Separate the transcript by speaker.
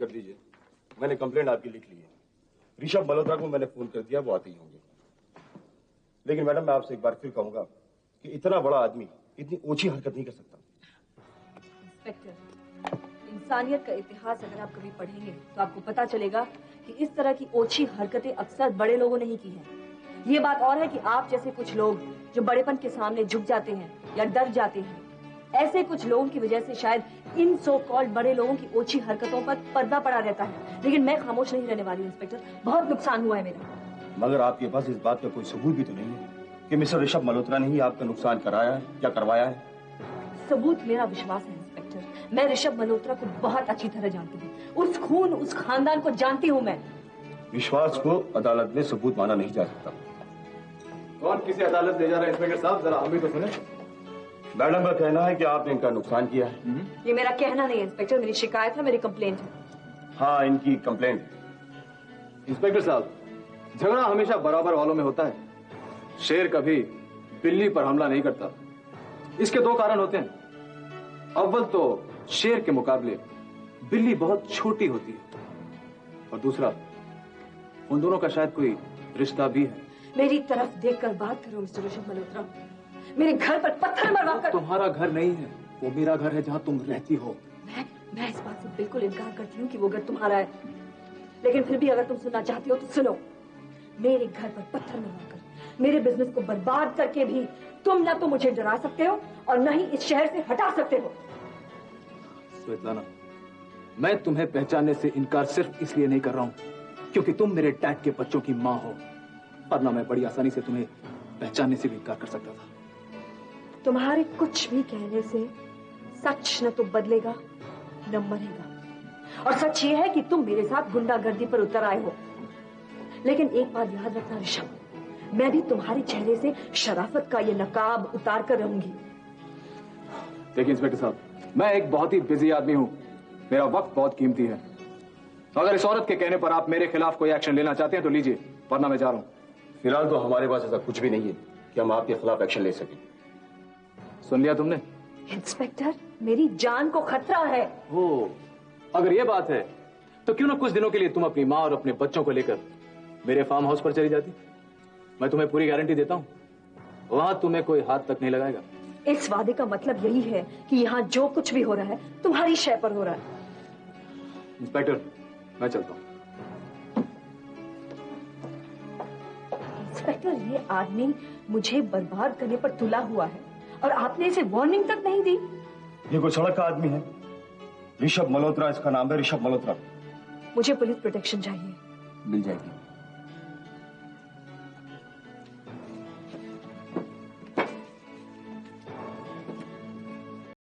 Speaker 1: कर दीजिए, मैंने कंप्लेंट आपकी लिख ली है। ऋषभ मल्होत्रा को मैंने फोन कर दिया, वो आते ही होंगे। लेकिन मैडम मैं आपसे एक बार फिर कहूंगा कि इतना बड़ा आदमी इतनी ओछी हरकत नहीं कर सकता।
Speaker 2: इंस्पेक्टर, इंसानियत का इतिहास अगर आप कभी पढ़ेंगे तो आपको पता चलेगा कि इस तरह की ओछी हरकतें अक्सर बड़े लोगों ने ही की हैं। ये बात और है कि आप जैसे कुछ लोग जो बड़ेपन के सामने झुक जाते हैं या डर जाते हैं, ऐसे कुछ लोगों की वजह से शायद इन सो कॉल्ड बड़े लोगों की ओछी हरकतों पर पर्दा पड़ा रहता है। लेकिन मैं खामोश नहीं रहने वाली इंस्पेक्टर, बहुत नुकसान हुआ है मेरा।
Speaker 1: मगर आपके पास इस बात का कोई सबूत भी तो नहीं है कि मिस्टर ऋषभ मल्होत्रा ने ही आपका नुकसान कराया है या करवाया है।
Speaker 2: सबूत मेरा विश्वास है इंस्पेक्टर। मैं ऋषभ मल्होत्रा को बहुत अच्छी तरह जानती हूँ, उस खून उस खानदान को जानती हूँ मैं।
Speaker 1: विश्वास को अदालत में सबूत माना नहीं जा सकता।
Speaker 3: कौन किसी अदालत ले जा रहा है इंस्पेक्टर साहब, जरा हम भी तो सुने।
Speaker 1: मैडम का कहना है कि आपने इनका नुकसान किया है।
Speaker 2: ये मेरा कहना नहीं है इंस्पेक्टर, मेरी शिकायत है, मेरी कंप्लेंट है।
Speaker 1: हाँ, इनकी कंप्लेंट।
Speaker 3: इंस्पेक्टर साहब, झगड़ा हमेशा बराबर वालों में होता है। शेर कभी बिल्ली पर हमला नहीं करता। इसके दो कारण होते हैं। अव्वल तो शेर के मुकाबले बिल्ली बहुत छोटी होती है, और दूसरा उन दोनों का शायद कोई रिश्ता भी है।
Speaker 2: मेरी तरफ देखकर बात करो मिस्टर ऋषभ मल्होत्रा। मेरे घर पर पत्थर मरवा कर।
Speaker 3: तुम्हारा घर नहीं है, वो मेरा घर है जहां तुम रहती हो।
Speaker 2: मैं इस बात से बिल्कुल इनकार करती हूँ कि वो घर तुम्हारा है, लेकिन फिर भी अगर तुम सुनना चाहती हो तो सुनो। मेरे घर पर पत्थर मरवाकर, मेरे बिजनेस को बर्बाद करके भी तुम ना तो मुझे डरा सकते हो और न ही इस शहर से हटा सकते हो।
Speaker 3: स्वेतलाना, मैं तुम्हें पहचानने से इनकार सिर्फ इसलिए नहीं कर रहा हूं क्योंकि तुम मेरे डैड के बच्चों की मां हो, वरना मैं बड़ी आसानी से तुम्हें पहचानने से भी इनकार कर सकता था।
Speaker 2: तुम्हारे कुछ भी कहने से सच न तो बदलेगा न मरेगा, और सच ये है कि तुम मेरे साथ गुंडागर्दी पर उतर आए हो। लेकिन एक बात याद रखना ऋषभ, मैं भी तुम्हारे चेहरे से शराफत का ये नकाब उतार कर रहूंगी।
Speaker 3: देखिए इंस्पेक्टर साहब, मैं एक बहुत ही बिजी आदमी हूं, मेरा वक्त बहुत कीमती है। अगर इस औरत के कहने पर आप मेरे खिलाफ कोई एक्शन लेना चाहते हैं तो लीजिए, वरना मैं जा रहा हूं।
Speaker 1: फिलहाल तो हमारे पास ऐसा कुछ भी नहीं है कि हम आपके खिलाफ एक्शन ले सकें।
Speaker 3: सुन लिया तुमने?
Speaker 2: इंस्पेक्टर, मेरी जान को खतरा है।
Speaker 3: ओ, अगर ये बात है तो क्यों ना कुछ दिनों के लिए तुम अपनी माँ और अपने बच्चों को लेकर मेरे फार्म हाउस पर चली जाती। मैं तुम्हें पूरी गारंटी देता हूँ, वहां तुम्हें कोई हाथ तक नहीं लगाएगा।
Speaker 2: इस वादे का मतलब यही है कि यहाँ जो कुछ भी हो रहा है तुम्हारी शय पर हो रहा है।
Speaker 3: इंस्पेक्टर, मैं चलता हूँ।
Speaker 2: इंस्पेक्टर, ये आदमी मुझे बर्बाद करने पर तुला हुआ है और आपने इसे वार्निंग तक नहीं दी।
Speaker 1: ये कोई सड़क का आदमी है? ऋषभ मल्होत्रा इसका नाम है, ऋषभ मल्होत्रा।
Speaker 2: मुझे पुलिस प्रोटेक्शन चाहिए।
Speaker 1: मिल जाएगी।